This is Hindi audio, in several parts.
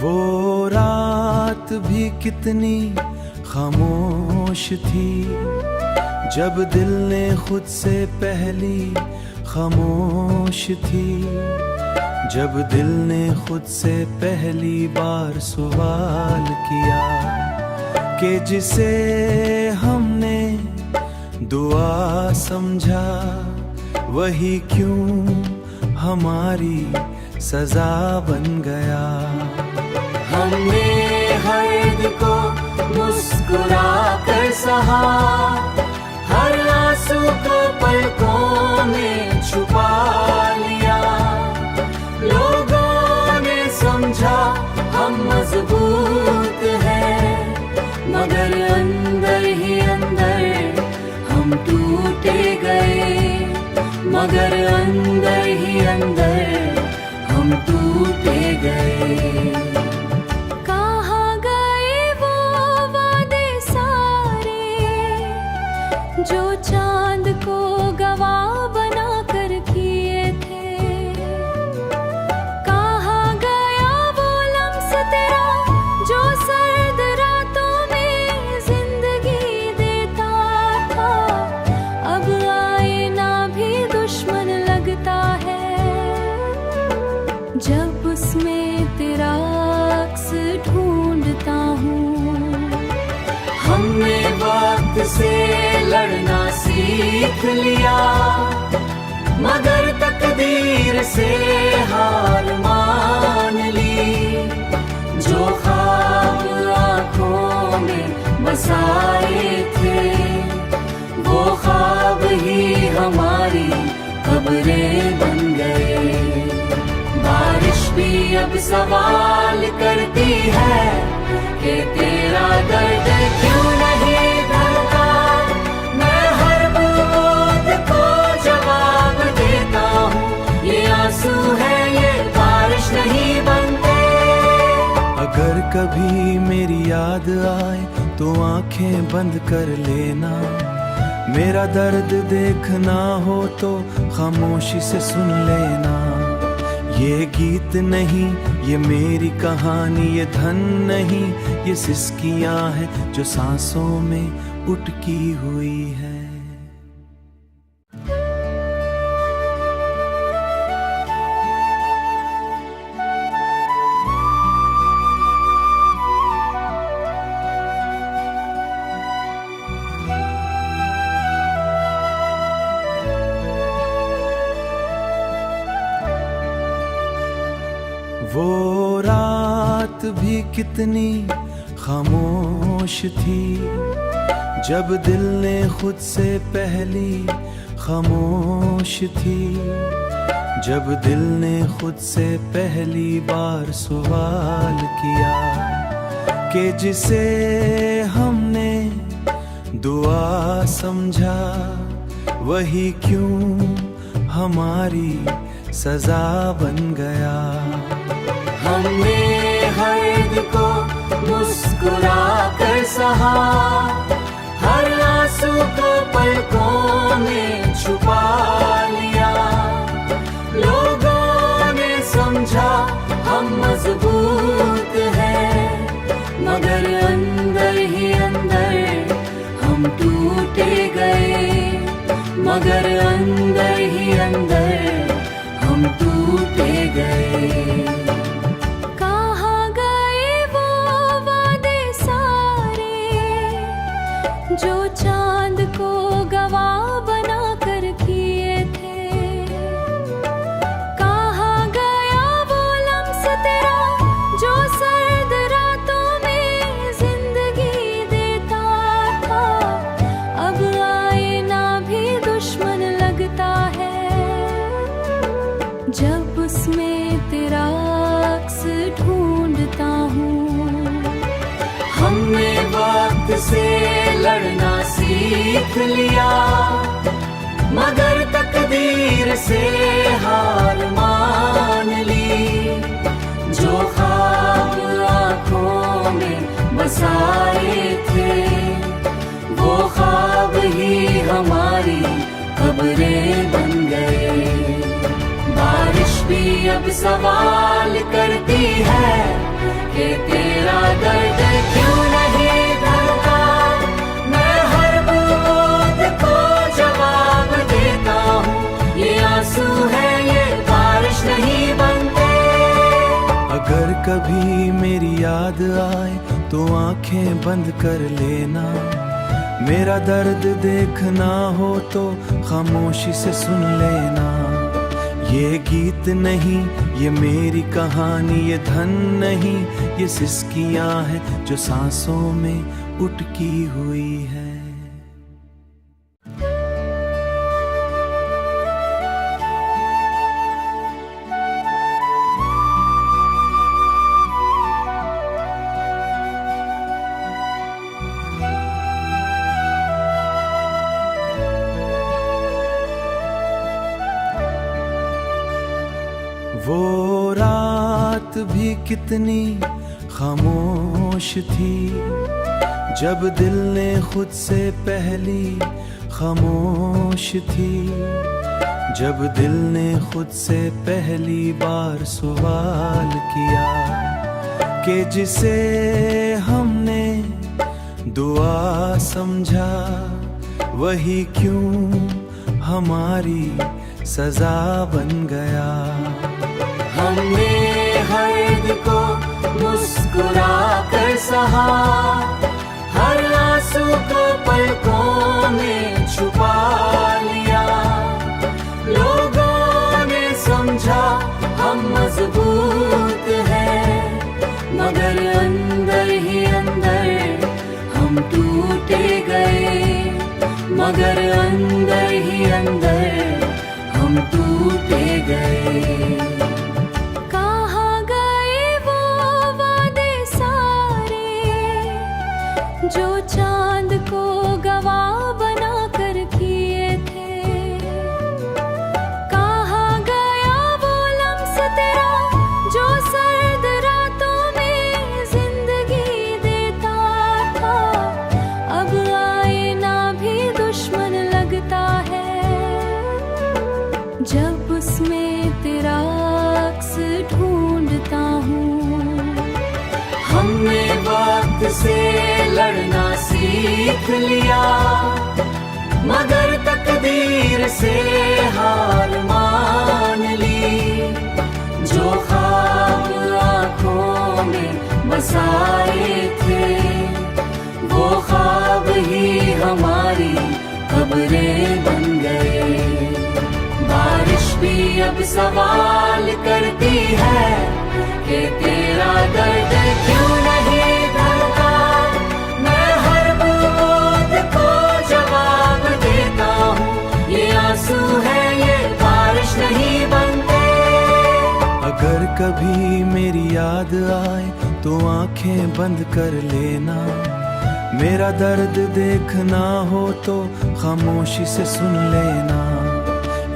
वो रात भी कितनी खामोश थी जब दिल ने खुद से पहली खामोश थी, जब दिल ने खुद से पहली बार सवाल किया कि जिसे हमने दुआ समझा वही क्यों हमारी सजा बन गया। हमने हर को मुस्कुरा कर सहा, हर आंसू को पलकों में छुपा लिया। लोगों ने समझा हम मजबूत हैं, मगर अंदर ही अंदर हम टूटे गए, मगर अंदर ही अंदर हम टूटे गए। कहाँ गए वो वादे सारे जो चांद को गवाह बना कर किए थे? कहाँ गया वो लम्स तेरा जो सर्द रातों में जिंदगी देता था? अब आईना भी दुश्मन लगता है जब उसमें तेरा अक्स ढूंढता हूँ। हमने वक्त से लड़ना सीख लिया, मगर तकदीर से हार मान ली। जो ख्वाब आँखों में बसाए थे वो ख्वाब ही हमारी खबरें बन गए। बारिश भी अब सवाल करती है कि तेरा दर्द क्यों नहीं ढलता। मैं हर बूंद को जवाब देता हूँ, ये आंसू है ये बारिश नहीं बनते। अगर कभी मेरी याद आए तो आंखें बंद कर लेना, मेरा दर्द देखना हो तो खामोशी से सुन लेना। ये गीत नहीं ये मेरी कहानी, ये धन नहीं ये सिसकियां हैं जो सांसों में उटकी हुई है। वो रात भी कितनी खामोश थी जब दिल ने खुद से पहली खामोश थी, जब दिल ने खुद से पहली बार सवाल किया कि जिसे हमने दुआ समझा वही क्यों हमारी सजा बन गया। हमने हर को मुस्कुरा कर सहा, हर आंसू को पलकों में छुपा लिया। लोगों ने समझा हम मजबूत हैं, मगर अंदर ही अंदर हम टूटे गए, मगर अंदर ही अंदर हम टूटे गए। कहाँ गए वो वादे सारे जो चांद को गवाह बना कर किए थे? कहाँ गया वो लम्स तेरा जो सर्द रातों में जिंदगी देता था? अब आईना भी दुश्मन लगता है जब उसमें तेरा अक्स ढूंढता हूँ। हमने वक्त से लड़ना सीख लिया, मगर तकदीर से हार मान ली। जो ख्वाब आँखों में बसाए थे वो ख्वाब ही हमारी खबरें बन गए। बारिश भी अब सवाल करती है कि तेरा दर्द क्यों नहीं भरता। मैं हर बूंद को जवाब देता हूँ, ये आंसू है ये बारिश नहीं बनते। अगर कभी मेरी याद आए तो आंखें बंद कर लेना। मेरा दर्द देखना हो तो खामोशी से सुन लेना। ये गीत नहीं ये मेरी कहानी, ये धन नहीं ये सिसकियां हैं जो सांसों में उटकी हुई है। वो रात भी कितनी खामोश थी जब दिल ने खुद से पहली खामोश थी। जब दिल ने खुद से पहली बार सवाल किया कि जिसे हमने दुआ समझा वही क्यों हमारी सजा बन गया। हमने हर को मुस्कुरा कर सहा, हर आंसू को पलकों में छुपा लिया। लोगों ने समझा हम मजबूत हैं, मगर अंदर ही अंदर हम टूटे गए। मगर अंदर ही अंदर हम टूटे गए। कहाँ गए वो वादे सारे जो चांद को गवाह बना कर किए थे। कहाँ गया वो लम्स तेरा जो सर्द रातों में जिंदगी देता था। अब आईना भी दुश्मन लगता है जब उसमें तेरा अक्स ढूंढता हूँ। हमने वक्त से लड़ना सीख लिया, मगर तकदीर से हार मान ली। जो ख्वाब आँखों में बसाए थे वो ख्वाब ही हमारी खबरें बन गए। बारिश भी अब सवाल करती है कि तेरा दर्द क्यों नहीं भरता। मैं हर बूंद को जवाब देता हूँ, ये आंसू है ये बारिश नहीं बनते। अगर कभी मेरी याद आए तो आंखें बंद कर लेना। मेरा दर्द देखना हो तो खामोशी से सुन लेना।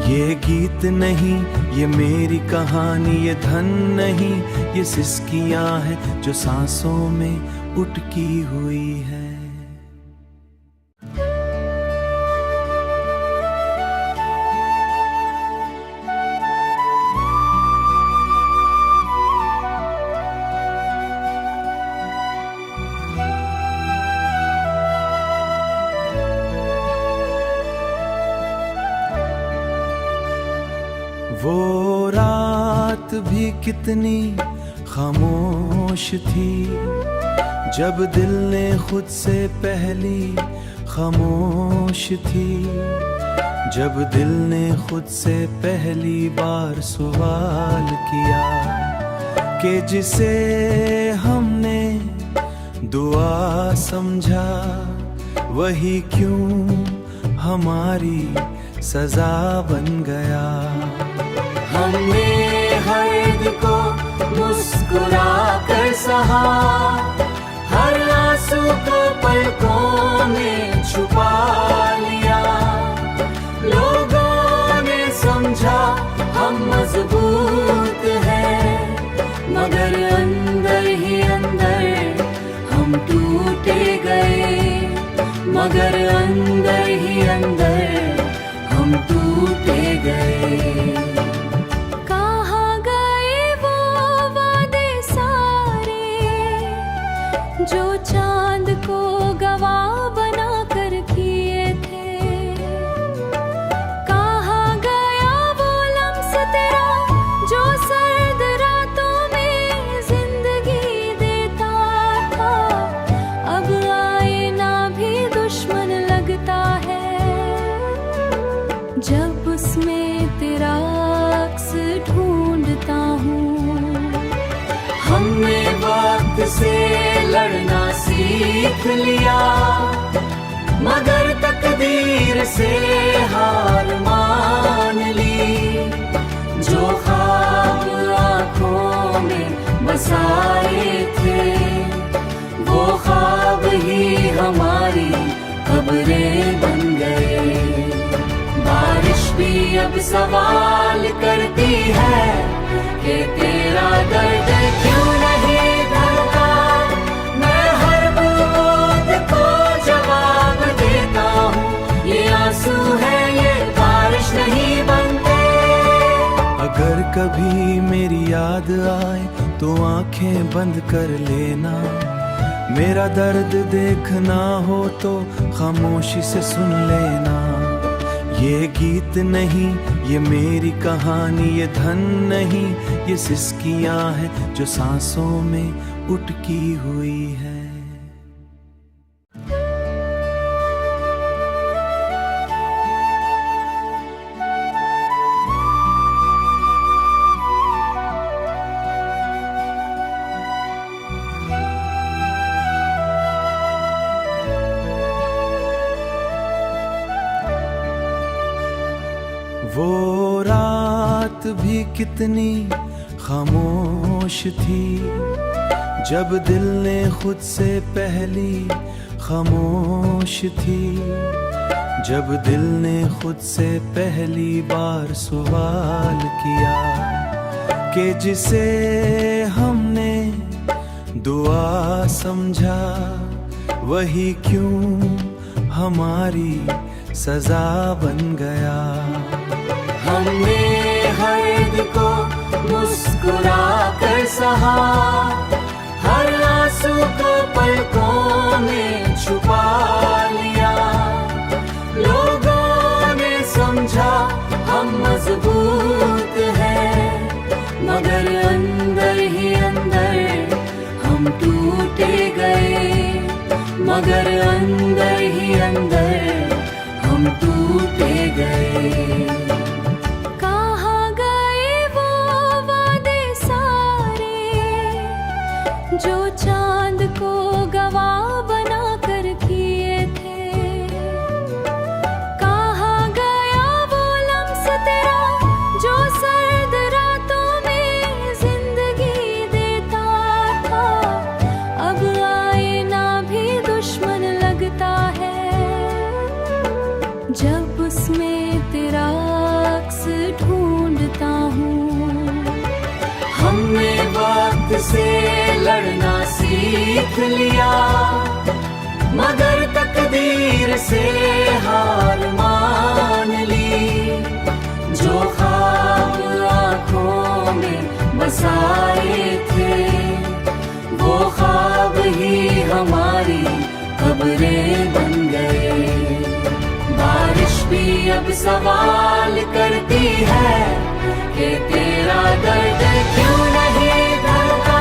ये गीत नहीं ये मेरी कहानी, ये धन नहीं ये सिसकियां हैं जो सांसों में उटकी हुई है। वो रात भी कितनी खामोश थी जब दिल ने खुद से पहली खामोश थी। जब दिल ने खुद से पहली बार सवाल किया कि जिसे हमने दुआ समझा वही क्यों हमारी सजा बन गया। हमने हर को मुस्कुरा कर सहा, हर आंसू को पलकों में छुपा लिया। लोगों ने समझा हम मजबूत हैं, मगर अंदर ही अंदर हम टूटे गए। मगर अंदर ही अंदर हम टूटे गए। कहाँ हमने वक्त से लड़ना सीख लिया, मगर तकदीर से हार मान ली। जो ख्वाब आँखों में बसाए थे, वो ख्वाब ही हमारी खबरें बन गए। बारिश भी अब सवाल करती है कि तेरा दर्द क्यों नहीं भरता। मैं हर बूंद को जवाब देता हूँ, ये आंसू है ये बारिश नहीं बनते। अगर कभी मेरी याद आए तो आंखें बंद कर लेना। मेरा दर्द देखना हो तो खामोशी से सुन लेना। ये गीत नहीं ये मेरी कहानी, ये धन नहीं ये सिसकियां हैं जो सांसों में उटकी हुई है। वो रात भी कितनी खामोश थी, जब दिल ने खुद से पहली खामोश थी। जब दिल ने खुद से पहली बार सवाल किया कि जिसे हमने दुआ समझा, वही क्यों हमारी सजा बन गया। हमने हर को मुस्कुरा कर सहा, हर आंसू को पलकों में छुपा लिया। लोगों ने समझा हम मजबूत हैं, मगर अंदर ही अंदर हम टूटे गए। मगर अंदर ही अंदर हम टूटे गए। कहाँ गए वो वादे सारे जो चांद को गवाह बना कर किए थे। कहाँ गया वो लम्स तेरा जो सर्द रातों में जिंदगी देता था। अब आईना भी दुश्मन लगता है जब उसमें तेरा अक्स ढूंढता हूँ। हमने वक्त से लड़ना सीख लिया, मगर तकदीर से हार मान ली। जो ख्वाब आँखों में बसाए थे, वो ख्वाब ही हमारी खबरें बन गए। बारिश भी अब सवाल करती है कि तेरा दर्द क्यों नहीं भरता।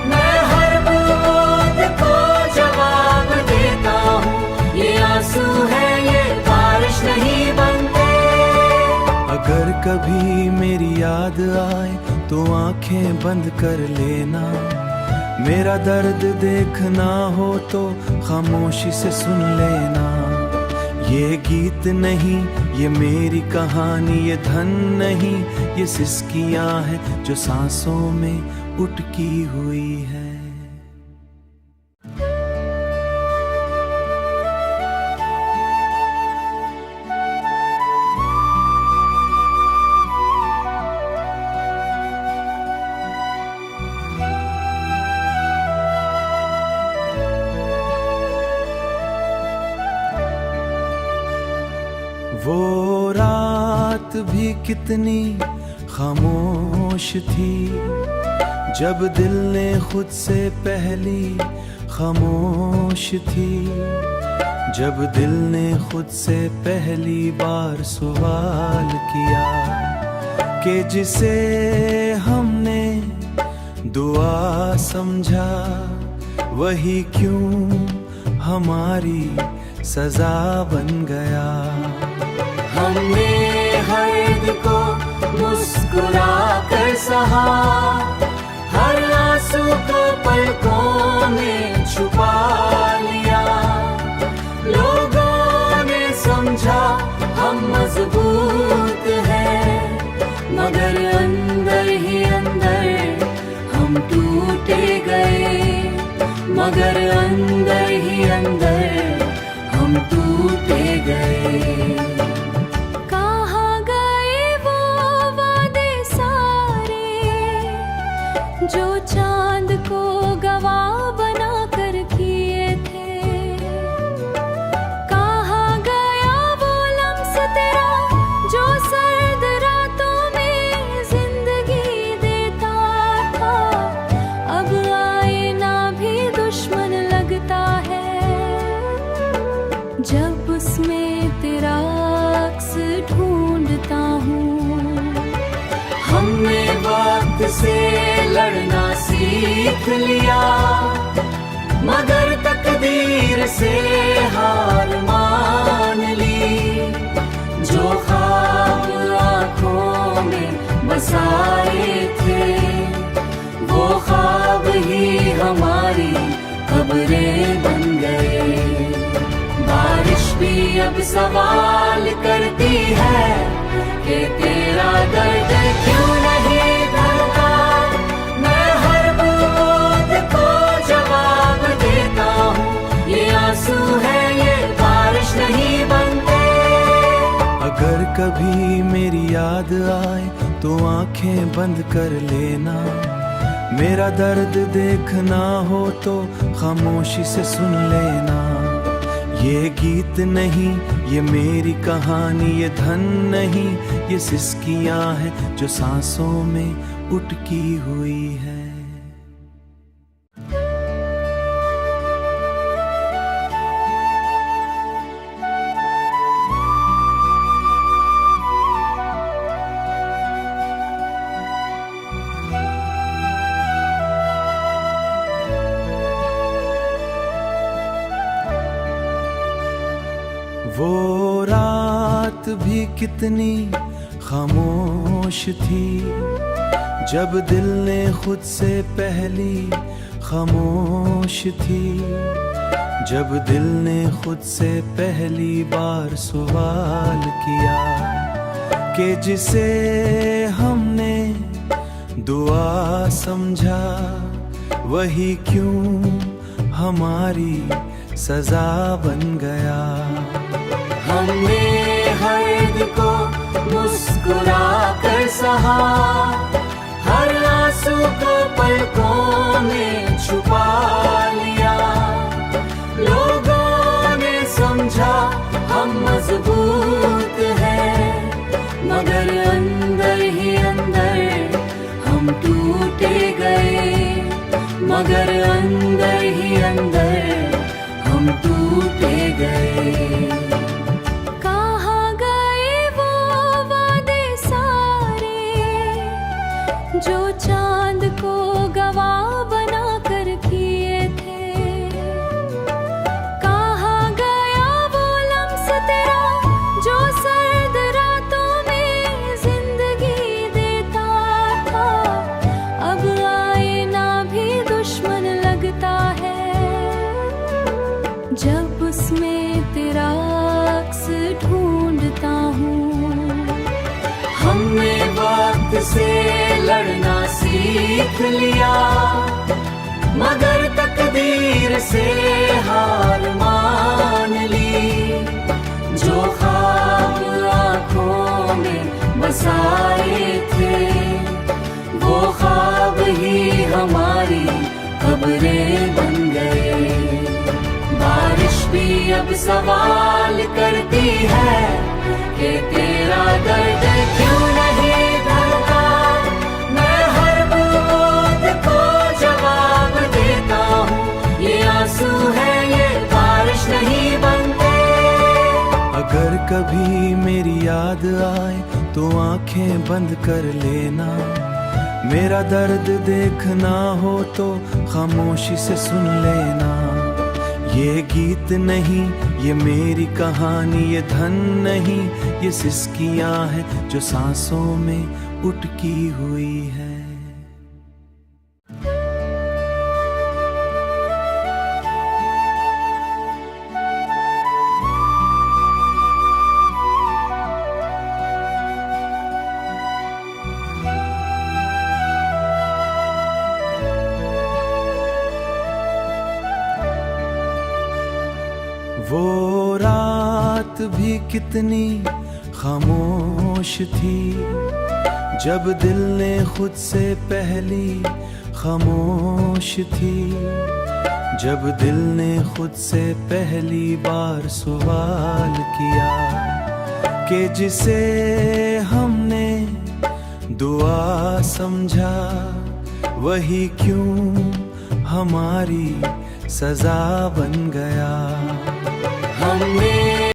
मैं हर बूंद को जवाब देता हूँ, ये आंसू है ये बारिश नहीं बनते। अगर कभी मेरी याद आए तो आंखें बंद कर लेना। मेरा दर्द देखना हो तो खामोशी से सुन लेना। ये गीत नहीं ये मेरी कहानी, ये धन नहीं ये सिसकियां हैं जो सांसों में उटकी हुई है। वो रात भी कितनी खामोश थी, जब दिल ने खुद से पहली खामोश थी। जब दिल ने खुद से पहली बार सवाल किया कि जिसे हमने दुआ समझा, वही क्यों हमारी सजा बन गया। हमने हर को मुस्कुरा कर सहा, हर आंसू मगर अंदर ही अंदर हम टूटे गए, मगर अंदर ही अंदर हम टूटे गए। कहाँ गए वो वादे सारे जो चांद को गवाह बना कर किए थे? कहाँ गया वो लम्स तेरा जो सर्द रातों में जिंदगी देता था? अब आईना भी दुश्मन लगता है जब उसमें तेरा अक्स ढूंढता हूँ। हमने वक्त से लड़ना सीख लिया, मगर तकदीर से हार मान ली। जो ख्वाब आँखों में बसाए थे वो ख्वाब ही हमारी खबरें बन गए। बारिश भी अब सवाल करती है कि तेरा दर्द क्यों नहीं भरता। मैं हर बूंद को जवाब देता हूँ, ये आंसू है ये बारिश नहीं बनते। अगर कभी मेरी याद आए तो आंखें बंद कर लेना। मेरा दर्द देखना हो तो खामोशी से सुन लेना। ये गीत नहीं ये मेरी कहानी, ये धन नहीं ये सिसकियां हैं जो सांसों में उटकी हुई है। वो रात भी कितनी खामोश थी जब दिल ने खुद से पहली खामोश थी। जब दिल ने खुद से पहली बार सवाल किया कि जिसे हमने दुआ समझा वही क्यों हमारी सजा बन गया। हमने हर को मुस्कुरा कर सहा, हर आंसू को पलकों में छुपा लिया। लोगों ने समझा हम मजबूत हैं, मगर अंदर ही अंदर हम टूटे गए, मगर अंदर ही अंदर हम टूटे गए। कहाँ गए वो वादे सारे जो चांद को गवाह बना कर किए थे? कहाँ गया वो लम्स तेरा जो सर्द रातों में जिंदगी देता था? अब आईना भी दुश्मन लगता है जब उसमें तेरा अक्स ढूंढता हूँ। हमने वक्त से लड़ना सीख लिया, मगर तकदीर से हार मान ली। जो ख्वाब आँखों में बसाए थे वो ख्वाब ही हमारी खबरें बन गए। बारिश भी अब सवाल करती है कि तेरा दर्द क्यों नहीं भरता। मैं हर बूंद को जवाब देता हूँ, ये आंसू है ये बारिश नहीं बनते। अगर कभी मेरी याद आए तो आंखें बंद कर लेना। मेरा दर्द देखना हो तो खामोशी से सुन लेना। ये गीत नहीं ये मेरी कहानी, ये धन नहीं ये सिसकियां हैं जो सांसों में उटकी हुई है। रात भी कितनी खामोश थी जब दिल ने खुद से पहली खामोश थी, जब दिल ने खुद से पहली बार सवाल किया कि जिसे हमने दुआ समझा वही क्यों हमारी सजा बन गया। हमने